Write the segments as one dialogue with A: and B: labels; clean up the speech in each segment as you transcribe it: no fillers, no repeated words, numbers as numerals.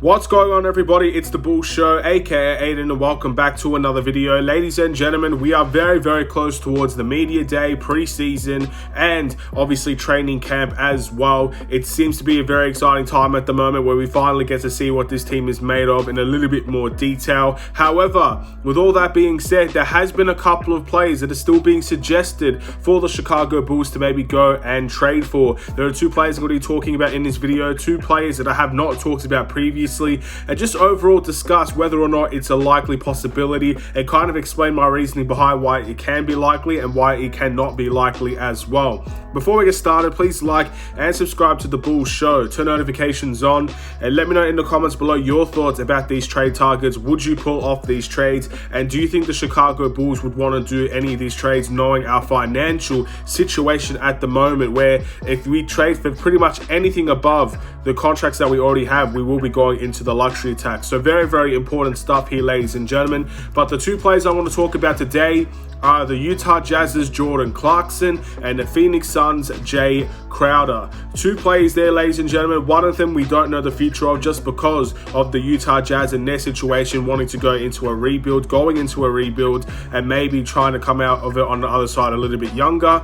A: What's going on, everybody? It's the Bull Show, aka Aidan, and welcome back to another video. Ladies and gentlemen, we are very close towards the media day, preseason, and obviously training camp as well. It seems to be a very exciting time at the moment where we finally get to see what this team is made of in a little bit more detail. However, with all that being said, there has been a couple of players that are still being suggested for the Chicago Bulls to maybe go and trade for. There are two players I'm going to be talking about in this video, two players that I have not talked about previously, and just overall discuss whether or not it's a likely possibility and kind of explain my reasoning behind why it can be likely and why it cannot be likely as well. Before we get started, please like and subscribe to the Bull Show, turn notifications on, and let me know in the comments below your thoughts about these trade targets. Would you pull off these trades, and do you think the Chicago Bulls would want to do any of these trades knowing our financial situation at the moment, where if we trade for pretty much anything above the contracts that we already have, we will be going into the luxury tax. So very important stuff here, ladies and gentlemen. But the two players I want to talk about today are the Utah Jazz's Jordan Clarkson and the Phoenix Suns' Jae Crowder. Two players there, ladies and gentlemen. One of them we don't know the future of just because of the Utah Jazz and their situation, wanting to go into a rebuild, and maybe trying to come out of it on the other side a little bit younger.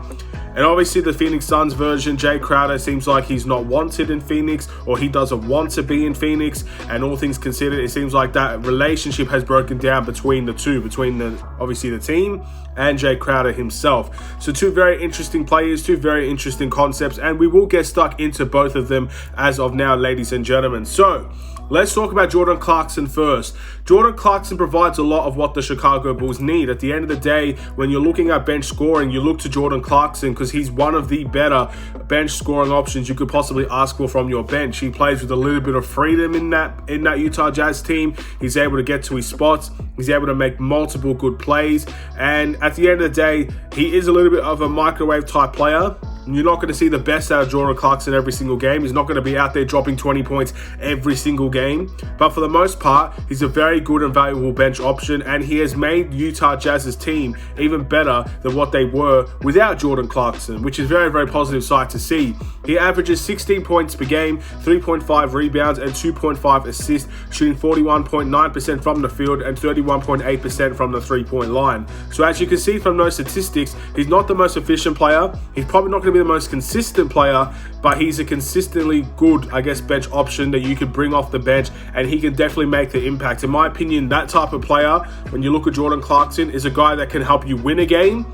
A: And obviously the Phoenix Suns version, Jae Crowder, seems like he's not wanted in Phoenix, or he doesn't want to be in Phoenix. And all things considered, it seems like that relationship has broken down between the two, between obviously the team and Jae Crowder himself. So two very interesting players, two very interesting concepts, and we will get stuck into both of them as of now, ladies and gentlemen. So let's talk about Jordan Clarkson first. Jordan Clarkson provides a lot of what the Chicago Bulls need. At the end of the day, when you're looking at bench scoring, you look to Jordan Clarkson because he's one of the better bench scoring options you could possibly ask for from your bench. He plays with a little bit of freedom in that Utah Jazz team. He's able to get to his spots. He's able to make multiple good plays. And at the end of the day, he is a little bit of a microwave type player. You're not going to see the best out of Jordan Clarkson every single game. He's not going to be out there dropping 20 points every single game. But for the most part, he's a very good and valuable bench option, and he has made Utah Jazz's team even better than what they were without Jordan Clarkson, which is very positive sight to see. He averages 16 points per game, 3.5 rebounds, and 2.5 assists, shooting 41.9% from the field and 31.8% from the three-point line. So as you can see from those statistics, he's not the most efficient player. He's probably not going to be the most consistent player, but he's a consistently good, I guess, bench option that you could bring off the bench, and he can definitely make the impact. In my opinion, that type of player, when you look at Jordan Clarkson, is a guy that can help you win a game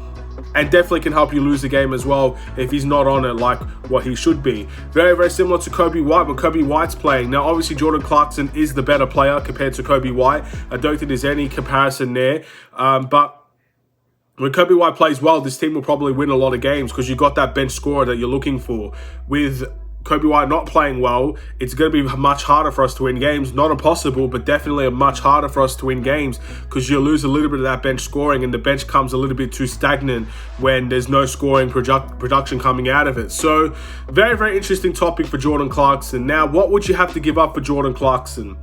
A: and definitely can help you lose a game as well if he's not on it like what he should be. Very similar to Kobe White when Kobe White's playing. Now, obviously, Jordan Clarkson is the better player compared to Kobe White. I don't think there's any comparison there, but when Kobe White plays well, this team will probably win a lot of games because you got that bench scorer that you're looking for. With Kobe White not playing well, it's going to be much harder for us to win games. Not impossible, but definitely much harder for us to win games because you lose a little bit of that bench scoring, and the bench comes a little bit too stagnant when there's no scoring production coming out of it. So very interesting topic for Jordan Clarkson. Now, what would you have to give up for Jordan Clarkson?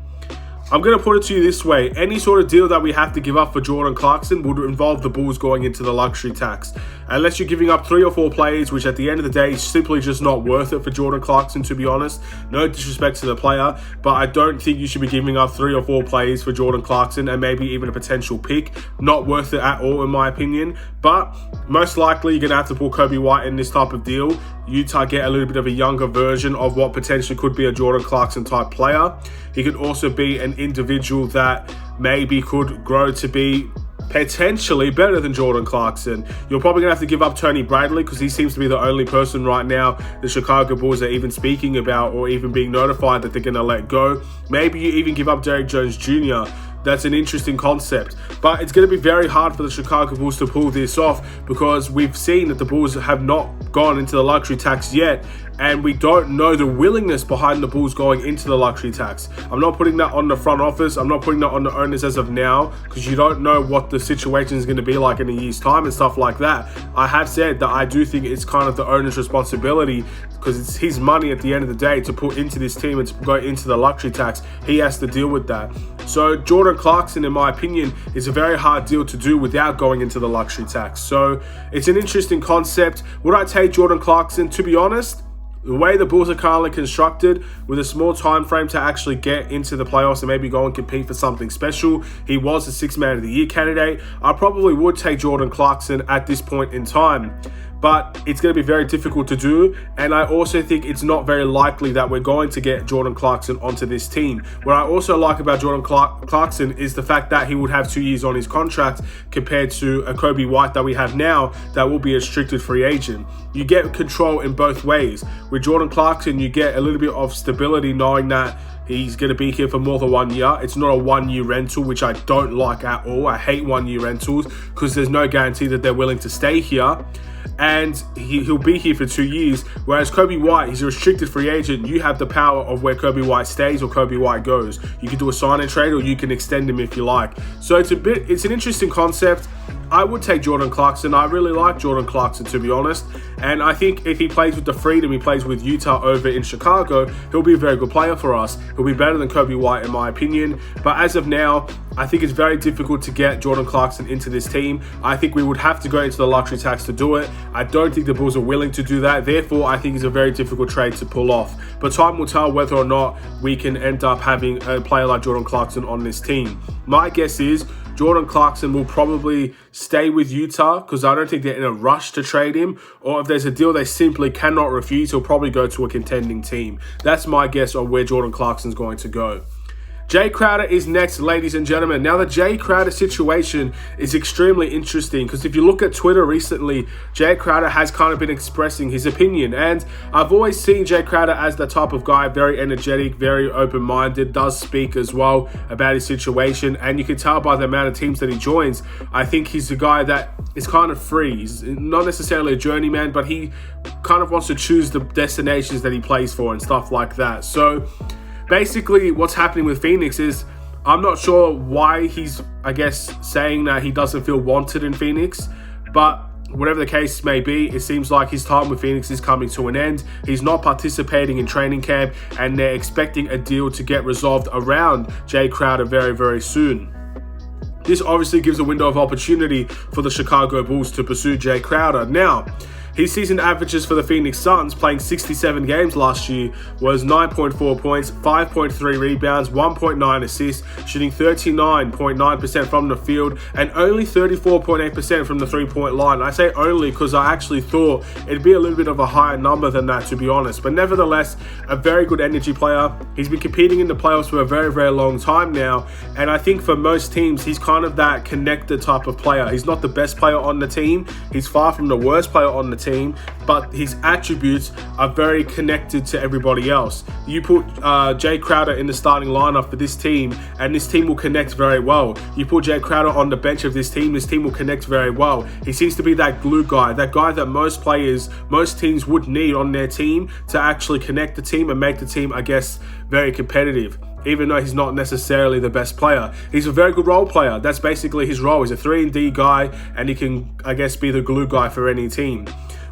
A: I'm going to put it to you this way. Any sort of deal that we have to give up for Jordan Clarkson would involve the Bulls going into the luxury tax. Unless you're giving up 3 or 4 players, which at the end of the day is simply just not worth it for Jordan Clarkson, to be honest. No disrespect to the player, but I don't think you should be giving up 3 or 4 players for Jordan Clarkson and maybe even a potential pick. Not worth it at all, in my opinion. But most likely you're going to have to pull Kobe White in this type of deal. Utah get a little bit of a younger version of what potentially could be a Jordan Clarkson type player. He could also be an individual that maybe could grow to be potentially better than Jordan Clarkson. You're probably going to have to give up Tony Bradley because he seems to be the only person right now the Chicago Bulls are even speaking about or even being notified that they're going to let go. Maybe you even give up Derrick Jones Jr. That's an interesting concept, but it's going to be very hard for the Chicago Bulls to pull this off because we've seen that the Bulls have not gone into the luxury tax yet, and we don't know the willingness behind the Bulls going into the luxury tax. I'm not putting that on the front office. I'm not putting that on the owners as of now because you don't know what the situation is going to be like in a year's time and stuff like that. I have said that I do think it's kind of the owner's responsibility because it's his money at the end of the day to put into this team and to go into the luxury tax. He has to deal with that. So Jordan Clarkson, in my opinion, is a very hard deal to do without going into the luxury tax. So it's an interesting concept. Would I take Jordan Clarkson? To be honest, The way the Bulls are currently constructed, with a small time frame to actually get into the playoffs and maybe go and compete for something special, he was a Sixth Man of the Year candidate. I probably would take Jordan Clarkson at this point in time, but it's going to be very difficult to do, and I also think it's not very likely that we're going to get Jordan Clarkson onto this team. What I also like about Jordan Clarkson is the fact that he would have 2 years on his contract compared to a Kobe White that we have now that will be a restricted free agent. You get control in both ways. With Jordan Clarkson, you get a little bit of stability knowing that he's going to be here for more than 1 year. It's not a 1 year rental, which I don't like at all. I hate 1 year rentals because there's no guarantee that they're willing to stay here. And he'll be here for 2 years. Whereas Kobe White, he's a restricted free agent. You have the power of where Kobe White stays or Kobe White goes. You can do a sign and trade, or you can extend him if you like. So it's an interesting concept. I would take Jordan Clarkson. I really like Jordan Clarkson, to be honest. And I think if he plays with the freedom he plays with Utah over in Chicago, he'll be a very good player for us. He'll be better than Kobe White, in my opinion. But as of now, I think it's very difficult to get Jordan Clarkson into this team. I think we would have to go into the luxury tax to do it. I don't think the Bulls are willing to do that. Therefore, I think it's a very difficult trade to pull off. But time will tell whether or not we can end up having a player like Jordan Clarkson on this team. My guess is Jordan Clarkson will probably stay with Utah because I don't think they're in a rush to trade him. Or if there's a deal they simply cannot refuse, he'll probably go to a contending team. That's my guess on where Jordan Clarkson's going to go. Jae Crowder is next, ladies and gentlemen. Now, the Jae Crowder situation is extremely interesting because if you look at Twitter recently, Jae Crowder has kind of been expressing his opinion. And I've always seen Jae Crowder as the type of guy, very energetic, very open-minded, does speak as well about his situation. And you can tell by the amount of teams that he joins, I think he's a guy that is kind of free. He's not necessarily a journeyman, but he kind of wants to choose the destinations that he plays for and stuff like that. So basically, what's happening with Phoenix is I'm not sure why he's, I guess, saying that he doesn't feel wanted in Phoenix, but whatever the case may be, it seems like his time with Phoenix is coming to an end. He's not participating in training camp, and they're expecting a deal to get resolved around Jae Crowder very, very soon. This obviously gives a window of opportunity for the Chicago Bulls to pursue Jae Crowder. Now, his season averages for the Phoenix Suns, playing 67 games last year, was 9.4 points, 5.3 rebounds, 1.9 assists, shooting 39.9% from the field, and only 34.8% from the three-point line. I say only because I actually thought it'd be a little bit of a higher number than that, to be honest. But nevertheless, a very good energy player. He's been competing in the playoffs for a very, very long time now, and I think for most teams, he's kind of that connector type of player. He's not the best player on the team. He's far from the worst player on the team, but his attributes are very connected to everybody else. You put Jae Crowder in the starting lineup for this team, and this team will connect very well. You put Jae Crowder on the bench of this team will connect very well. He seems to be that glue guy, that guy that most teams would need on their team to actually connect the team and make the team, I guess, very competitive. Even though he's not necessarily the best player, he's a very good role player. That's basically his role. He's a 3-and-D guy, and he can, I guess, be the glue guy for any team,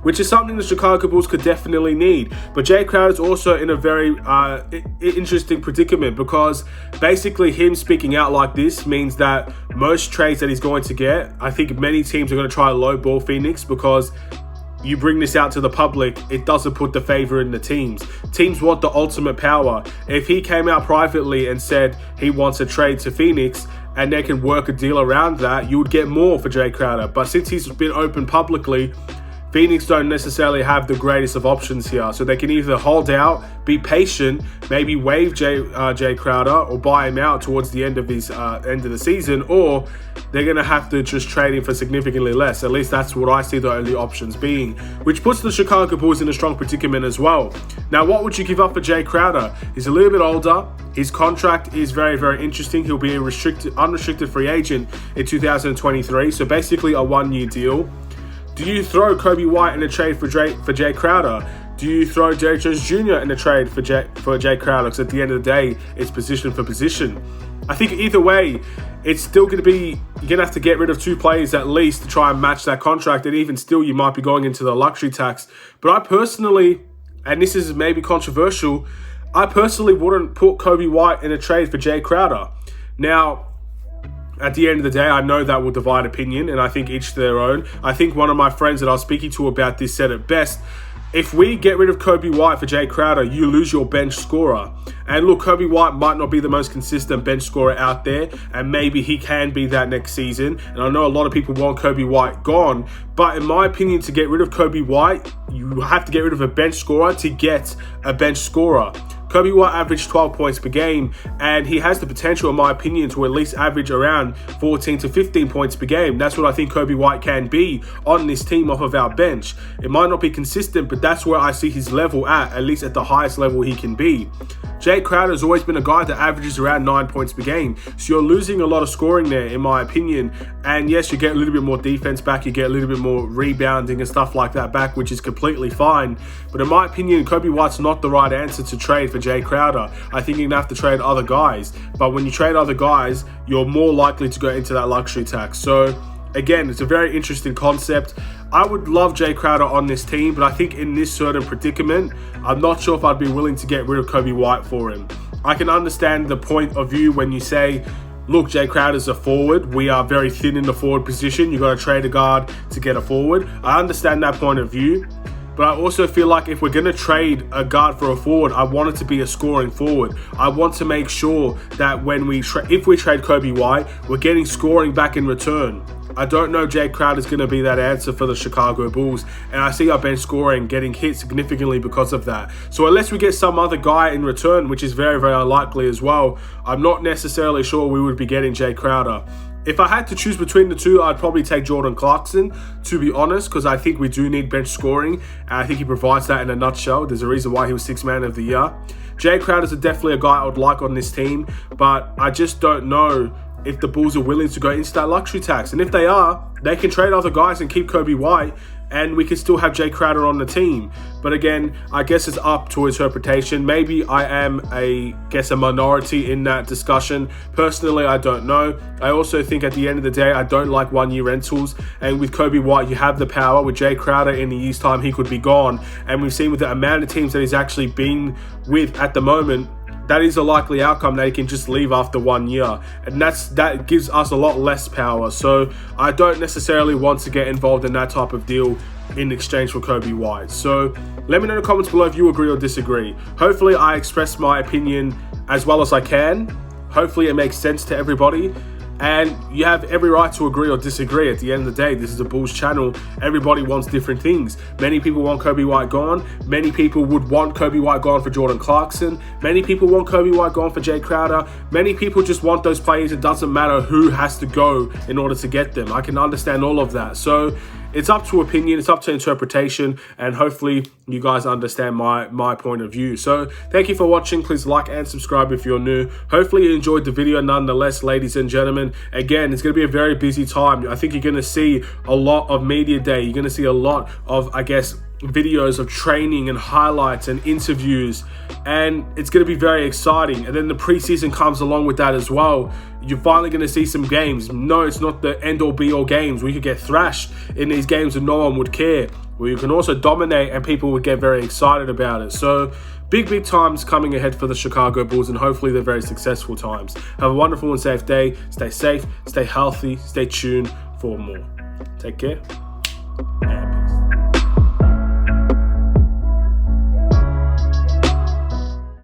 A: which is something the Chicago Bulls could definitely need. But Jae Crowder is also in a very interesting predicament because basically him speaking out like this means that most trades that he's going to get, I think many teams are going to try to lowball Phoenix because you bring this out to the public, it doesn't put the favor in the teams. Teams want the ultimate power. If he came out privately and said he wants a trade to Phoenix and they can work a deal around that, you would get more for Jae Crowder. But since he's been open publicly, Phoenix don't necessarily have the greatest of options here. So they can either hold out, be patient, maybe waive Jae Crowder or buy him out towards the end of the season, or they're going to have to just trade him for significantly less. At least that's what I see the only options being, which puts the Chicago Bulls in a strong predicament as well. Now, what would you give up for Jae Crowder? He's a little bit older. His contract is very, very interesting. He'll be a unrestricted free agent in 2023. So basically a 1-year deal. Do you throw Kobe White in a trade for Jae Crowder? Do you throw Derrick Jones Jr. in a trade for Jae Crowder? Because at the end of the day, it's position for position. I think either way, it's still going to be, you're going to have to get rid of 2 players at least to try and match that contract. And even still, you might be going into the luxury tax. But I personally, and this is maybe controversial, I personally wouldn't put Kobe White in a trade for Jae Crowder. Now, at the end of the day, I know that will divide opinion, and I think each to their own. I think one of my friends that I was speaking to about this said it best. if we get rid of Kobe White for Jae Crowder, you lose your bench scorer. And look, Kobe White might not be the most consistent bench scorer out there, and maybe he can be that next season. And I know a lot of people want Kobe White gone, but in my opinion, to get rid of Kobe White, you have to get rid of a bench scorer to get a bench scorer. Kobe White averaged 12 points per game, and he has the potential, in my opinion, to at least average around 14 to 15 points per game. That's what I think Kobe White can be on this team off of our bench. It might not be consistent, but that's where I see his level at least at the highest level he can be. Jae Crowder has always been a guy that averages around 9 points per game. So you're losing a lot of scoring there, in my opinion. And yes, you get a little bit more defense back, you get a little bit more rebounding and stuff like that back, which is completely fine. But in my opinion, Kobe White's not the right answer to trade for Jae Crowder. I think you're gonna have to trade other guys. But when you trade other guys, you're more likely to go into that luxury tax. So again, it's a very interesting concept. I would love Jae Crowder on this team, but I think in this certain predicament, I'm not sure if I'd be willing to get rid of Kobe White for him. I can understand the point of view when you say, look, Jae Crowder's a forward. We are very thin in the forward position. You got to trade a guard to get a forward. I understand that point of view. But I also feel like if we're going to trade a guard for a forward, I want it to be a scoring forward. I want to make sure that when if we trade Kobe White, we're getting scoring back in return. I don't know Jae Crowder is going to be that answer for the Chicago Bulls, and I see our bench scoring getting hit significantly because of that. So unless we get some other guy in return, which is very, very unlikely as well, I'm not necessarily sure we would be getting Jae Crowder. If I had to choose between the two, I'd probably take Jordan Clarkson, to be honest, because I think we do need bench scoring, and I think he provides that in a nutshell. There's a reason why he was Sixth Man of the Year. Jae Crowder's definitely a guy I would like on this team, but I just don't know if the Bulls are willing to go into that luxury tax. And if they are, they can trade other guys and keep Kobe White, and we can still have Jae Crowder on the team. But again, I guess it's up to interpretation. Maybe I am a minority in that discussion. Personally, I don't know. I also think at the end of the day, I don't like one-year rentals. And with Kobe White, you have the power. With Jae Crowder, in a year's time, he could be gone. And we've seen with the amount of teams that he's actually been with at the moment, that is a likely outcome that he can just leave after 1 year. And that gives us a lot less power. So I don't necessarily want to get involved in that type of deal in exchange for Kobe White. So let me know in the comments below if you agree or disagree. Hopefully I expressed my opinion as well as I can. Hopefully it makes sense to everybody. And you have every right to agree or disagree. At the end of the day, this is a Bulls channel. Everybody wants different things. Many people want Kobe White gone. Many people would want Kobe White gone for Jordan Clarkson. Many people want Kobe White gone for Jae Crowder. Many people just want those players. It doesn't matter who has to go in order to get them. I can understand all of that. So it's up to opinion, it's up to interpretation, and hopefully you guys understand my point of view. So thank you for watching. Please like and subscribe if you're new. Hopefully you enjoyed the video nonetheless, ladies and gentlemen. Again, it's going to be a very busy time. I think you're going to see a lot of media day. You're going to see a lot of, I guess, videos of training and highlights and interviews, and it's going to be very exciting. And then the preseason comes along with that as well. You're finally going to see some games. No, it's not the end-all be-all games. We could get thrashed in these games and no one would care. Well, you can also dominate and people would get very excited about it. So big times coming ahead for the Chicago Bulls, and hopefully they're very successful times. Have a wonderful and safe day. Stay safe, stay healthy, stay tuned for more. Take care.